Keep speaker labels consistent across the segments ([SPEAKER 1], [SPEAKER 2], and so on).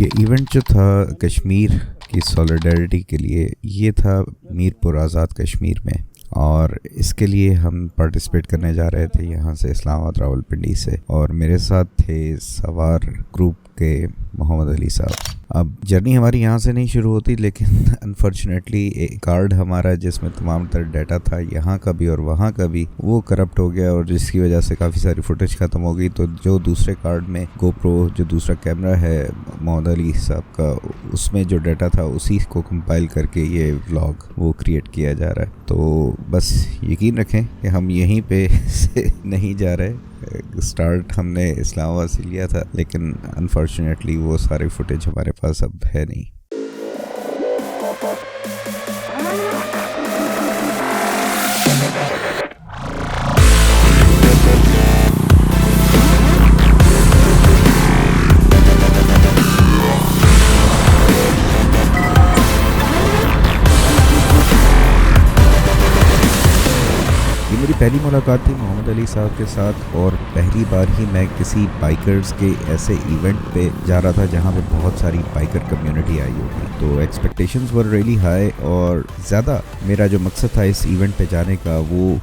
[SPEAKER 1] ये इवेंट जो था कश्मीर की सॉलिडरिटी के लिए, ये था मीरपुर आज़ाद कश्मीर में, और इसके लिए हम पार्टिसिपेट करने जा रहे थे यहाँ से इस्लामाबाद रावलपिंडी से। और मेरे साथ थे सवार ग्रुप के मोहम्मद अली साहब। अब जर्नी हमारी यहाँ से नहीं शुरू होती, लेकिन अनफॉर्चुनेटली एक कार्ड हमारा जिसमें तमाम तरह डाटा था, यहाँ का भी और वहाँ का भी, वो करप्ट हो गया और जिसकी वजह से काफ़ी सारी फुटेज ख़त्म हो गई। तो जो दूसरे कार्ड में गोप्रो, जो दूसरा कैमरा है मोहम्मद अली साहब का, उसमें जो डाटा था उसी को कंपाइल करके ये व्लॉग वो क्रिएट किया जा रहा है। तो बस यकीन रखें कि हम यहीं पे से नहीं जा रहे। स्टार्ट हमने इस्लामाबाद से लिया था, लेकिन अनफॉर्चुनेटली वो सारे फुटेज हमारे पास अब है नहीं। मेरी पहली मुलाकात थी मोहम्मद अली साहब के साथ, और पहली बार ही मैं किसी बाइकर्स के ऐसे इवेंट पे जा रहा था जहाँ पे बहुत सारी बाइकर कम्युनिटी आई होगी। तो एक्सपेक्टेशंस वर रियली हाई, और ज़्यादा मेरा जो मकसद था इस इवेंट पे जाने का, वो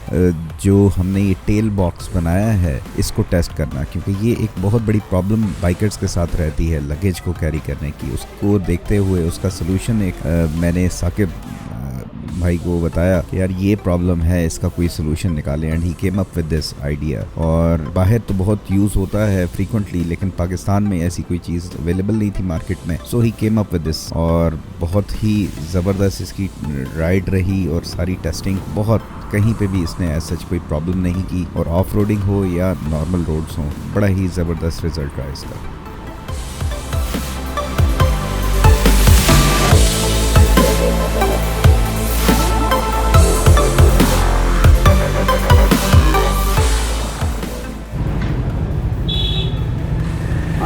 [SPEAKER 1] जो हमने ये टेल बॉक्स बनाया है इसको टेस्ट करना, क्योंकि ये एक बहुत बड़ी प्रॉब्लम बाइकर्स के साथ रहती है लगेज को कैरी करने की। उसको देखते हुए उसका सलूशन एक मैंने साकिब भाई को बताया कि यार ये प्रॉब्लम है, इसका कोई सोल्यूशन निकालें, and he came up with this idea. और बाहर तो बहुत यूज़ होता है फ्रीक्वेंटली, लेकिन पाकिस्तान में ऐसी कोई चीज़ अवेलेबल नहीं थी मार्केट में। सो ही केम अप विद दिस, और बहुत ही ज़बरदस्त इसकी राइड रही, और सारी टेस्टिंग बहुत, कहीं पे भी इसने ऐसा कोई प्रॉब्लम नहीं की, और ऑफ रोडिंग हो या नॉर्मल रोड्स हो, बड़ा ही ज़बरदस्त रिजल्ट रहा इसका।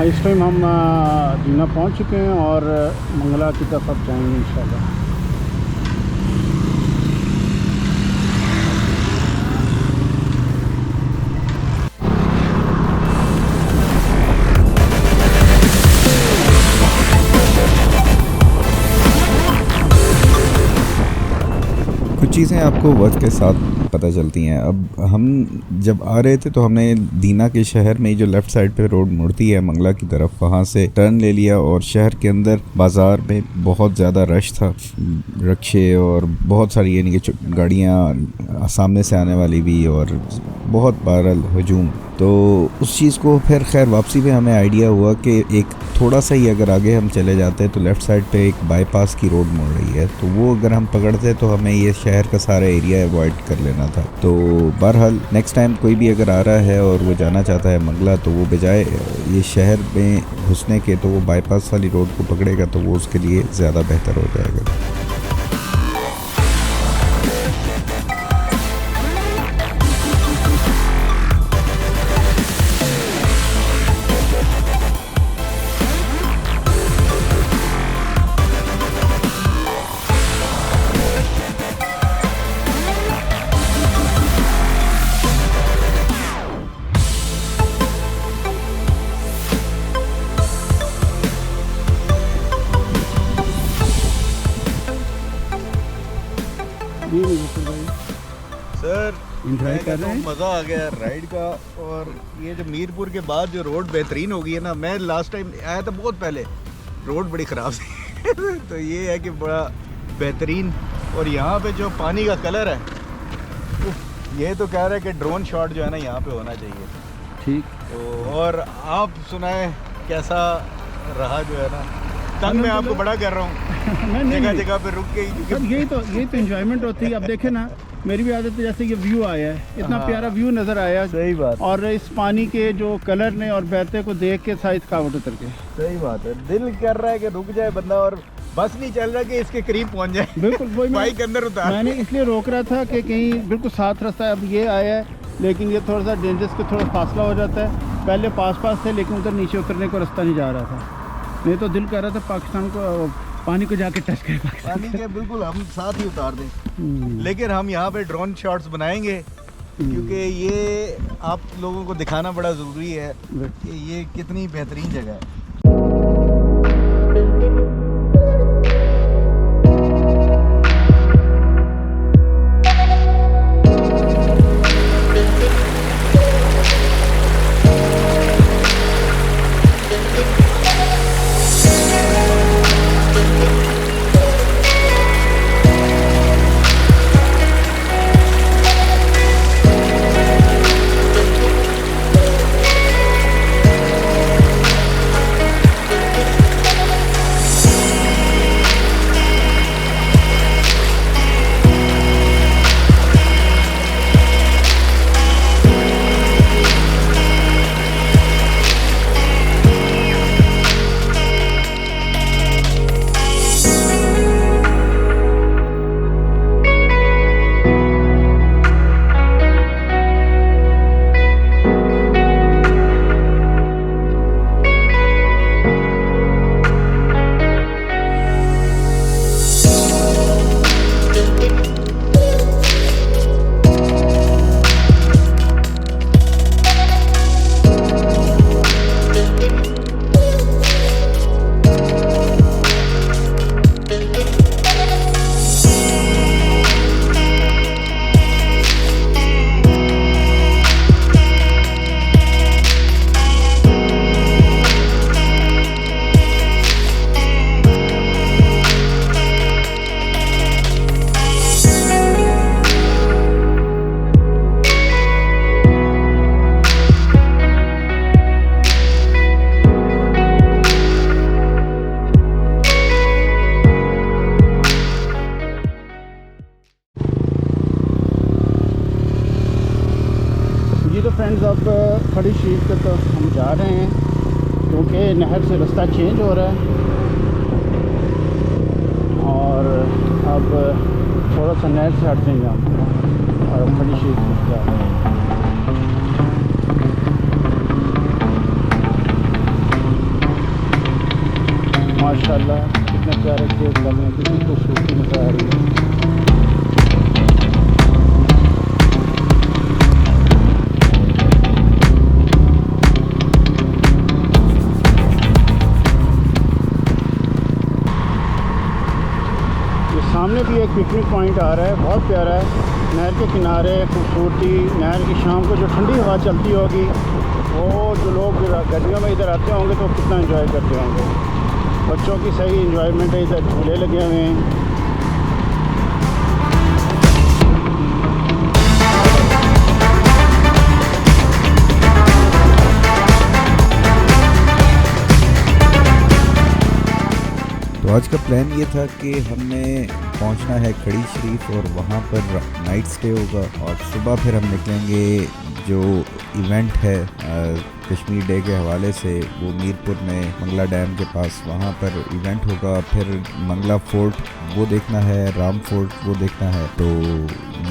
[SPEAKER 2] इस टाइम हम दीना पहुंच चुके हैं और मंगला की तरफ अब जाएंगे इंशाल्लाह।
[SPEAKER 1] कुछ चीज़ें आपको वक्त के साथ पता चलती हैं। अब हम जब आ रहे थे तो हमने दीना के शहर में जो लेफ़्ट साइड पे रोड मुड़ती है मंगला की तरफ, वहाँ से टर्न ले लिया, और शहर के अंदर बाज़ार में बहुत ज़्यादा रश था, रिक्शे और बहुत सारी यानी कि गाड़ियाँ सामने से आने वाली भी, और बहुत बहरहाल हजूम। तो उस चीज़ को फिर खैर वापसी में हमें आइडिया हुआ कि एक थोड़ा सा ही अगर आगे हम चले जाते हैं तो लेफ़्ट साइड पे एक बाईपास की रोड मुड़ रही है, तो वो अगर हम पकड़ते तो हमें ये शहर का सारा एरिया अवॉइड कर लेना था। तो बहरहाल नेक्स्ट टाइम कोई भी अगर आ रहा है और वो जाना चाहता है मंगला, तो वो बजाय ये शहर में घुसने के तो वो बाईपास वाली रोड को पकड़ेगा, तो वो उसके लिए ज़्यादा बेहतर हो जाएगा।
[SPEAKER 3] सर
[SPEAKER 2] एंजॉय कर रहे हैं,
[SPEAKER 3] मज़ा आ गया राइड का। और ये जो मीरपुर के बाद जो रोड बेहतरीन हो गई है ना, मैं लास्ट टाइम आया था बहुत पहले, रोड बड़ी ख़राब थी तो ये है कि बड़ा बेहतरीन। और यहाँ पे जो पानी का कलर है, ये तो कह रहा है कि ड्रोन शॉट जो है ना यहाँ पे होना चाहिए।
[SPEAKER 2] ठीक।
[SPEAKER 3] तो और आप सुनाए कैसा रहा जो है ना, तंग मैं आपको बड़ा कर रहा हूँ जगह जगह पे रुक के, क्योंकि
[SPEAKER 2] यही तो एंजॉयमेंट होती है। अब देखे ना, मेरी भी आदत है, जैसे ये व्यू आया है, इतना प्यारा व्यू नज़र आया।
[SPEAKER 3] सही बात।
[SPEAKER 2] और इस पानी के जो कलर ने और बहते को देख के सारी थकावट उतर के,
[SPEAKER 3] सही बात है, दिल कर रहा है कि रुक जाए बंदा, और बस नहीं चल रहा कि इसके करीब पहुंच जाए।
[SPEAKER 2] बिल्कुल वही
[SPEAKER 3] बाइक अंदर उतार,
[SPEAKER 2] मैंने इसलिए रोक रहा था कि कहीं बिल्कुल साथ रास्ता है। अब ये आया है, लेकिन ये थोड़ा सा डेंजरस के थोड़ा फासला हो जाता है। पहले पास थे, लेकिन उधर नीचे उतरने को रास्ता नहीं जा रहा था। नहीं तो दिल कर रहा था पाकिस्तान को, पानी को जाके टच करें,
[SPEAKER 3] पानी के बिल्कुल हम साथ ही उतार दें। लेकिन हम यहाँ पे ड्रोन शॉट्स बनाएंगे, क्योंकि ये आप लोगों को दिखाना बड़ा ज़रूरी है कि ये कितनी बेहतरीन जगह है।
[SPEAKER 2] फ्रेंड्स, अब खड़ी शरीफ पे तो हम जा रहे हैं क्योंकि नहर से रास्ता चेंज हो रहा है और अब थोड़ा सा नहर से हट जाएंगे हम और अब खड़ी शरीफ पे जा रहे हैं। माशाल्लाह कितने प्यारे खेत कर रहे हैं, कितनी खूबसूरती नजर आ रही है। सामने भी एक पिकनिक पॉइंट आ रहा है, बहुत प्यारा है। नहर के किनारे खूबसूरती, नहर की शाम को जो ठंडी हवा चलती होगी, वो जो लोग गर्मियों में इधर आते होंगे तो कितना एंजॉय करते होंगे। बच्चों की सही एंजॉयमेंट है, इधर झूले लगे हुए हैं।
[SPEAKER 1] तो आज का प्लान ये था कि हमने पहुंचना है खड़ी शरीफ और वहाँ पर नाइट स्टे होगा और सुबह फिर हम निकलेंगे। जो इवेंट है कश्मीर डे के हवाले से वो मीरपुर में मंगला डैम के पास वहाँ पर इवेंट होगा। फिर मंगला फोर्ट वो देखना है, राम फोर्ट वो देखना है। तो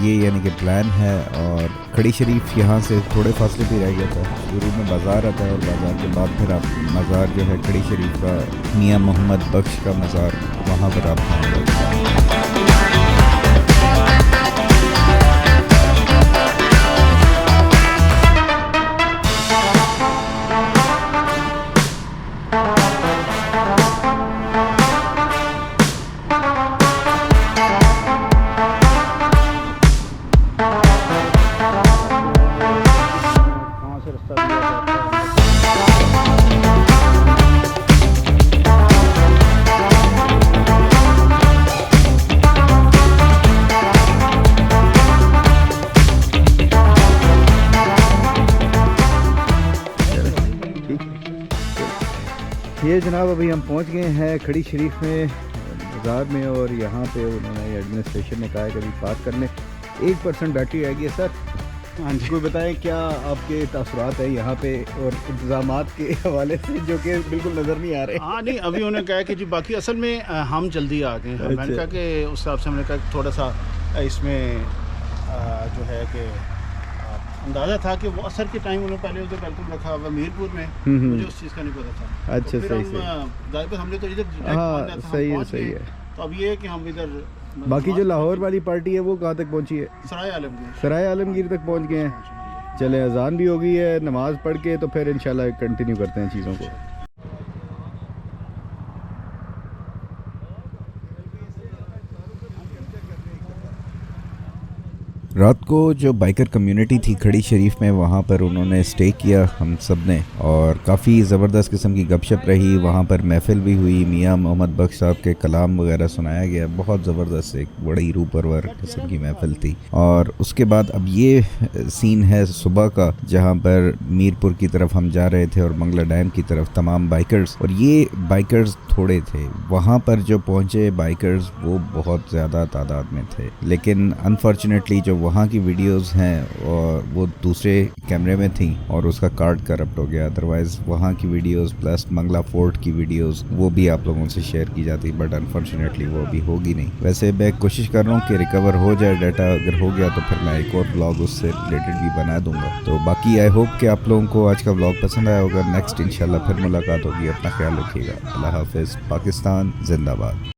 [SPEAKER 1] ये यानी कि प्लान है। और खड़ी शरीफ यहाँ से थोड़े फासले पे रह गया था। शुरू में बाज़ार आता है और बाज़ार के बाद फिर आप मज़ार जो है खड़ी शरीफ का मियाँ मोहम्मद बख्श का मज़ार, वहाँ पर आप आएंगे।
[SPEAKER 3] ये जनाब अभी हम पहुंच गए हैं खड़ी शरीफ में बाज़ार में और यहाँ पे उन्होंने एडमिनिस्ट्रेशन ने कहा है कि अभी पार्क करने 1% बैटरी आएगी। सर हाँ जी, कोई बताएं क्या आपके तासुरात है यहाँ पे और इंतजामात के हवाले से जो कि बिल्कुल नज़र नहीं आ रहे।
[SPEAKER 2] हाँ नहीं, अभी उन्होंने कहा कि जी बाकी असल में हम जल्दी आ गए हैं। मैंने कहा कि उस हिसाब से हमने कहा थोड़ा सा इसमें जो है कि अंदाज़ा था कि वो असर के टाइम उन्होंने पहले उधर वेलकम रखा हुआ मीरपुर में, मुझे उस चीज़ का नहीं पता था।
[SPEAKER 3] अच्छा,
[SPEAKER 2] तो
[SPEAKER 3] सही सही।
[SPEAKER 2] हमने तो इधर
[SPEAKER 3] हाँ सही है, सही है।
[SPEAKER 2] तो अब ये है कि हम इधर
[SPEAKER 3] बाकी जो लाहौर वाली पार्टी है वो कहाँ तक पहुँची है? सराय आलमगीर तक पहुँच गए हैं। चले अजान भी हो गई है, नमाज़ पढ़ के तो फिर इंशाल्लाह कंटिन्यू करते हैं चीज़ों को।
[SPEAKER 1] रात को जो बाइकर कम्युनिटी थी खड़ी शरीफ में, वहाँ पर उन्होंने स्टे किया हम सब ने और काफ़ी ज़बरदस्त किस्म की गपशप रही। वहाँ पर महफिल भी हुई, मियाँ मोहम्मद बख्श साहब के कलाम वगैरह सुनाया गया। बहुत ज़बरदस्त एक बड़ी रूह परवर किस्म की महफिल थी। और उसके बाद अब ये सीन है सुबह का, जहाँ पर मीरपुर की तरफ हम जा रहे थे और मंगला डैम की तरफ तमाम बाइकर्स, और ये बाइकर्स थोड़े थे। वहाँ पर जो पहुँचे बाइकर्स वो बहुत ज़्यादा तादाद में थे, लेकिन अनफॉर्चुनेटली जो वहाँ की वीडियोस हैं और वो दूसरे कैमरे में थी और उसका कार्ड करप्ट हो गया। अदरवाइज़ वहाँ की वीडियोस प्लस मंगला फोर्ट की वीडियोस वो भी आप लोगों से शेयर की जाती, बट अनफॉर्चुनेटली वो भी होगी नहीं। वैसे मैं कोशिश कर रहा हूँ कि रिकवर हो जाए डाटा। अगर हो गया तो फिर मैं एक और ब्लॉग उससे रिलेटेड भी बना दूंगा। तो बाकी आई होप कि आप लोगों को आज का ब्लॉग पसंद आया होगा। नेक्स्ट इंशाल्लाह फिर मुलाकात होगी। अपना ख्याल रखिएगा। अल्लाह हाफिज़। पाकिस्तान जिंदाबाद।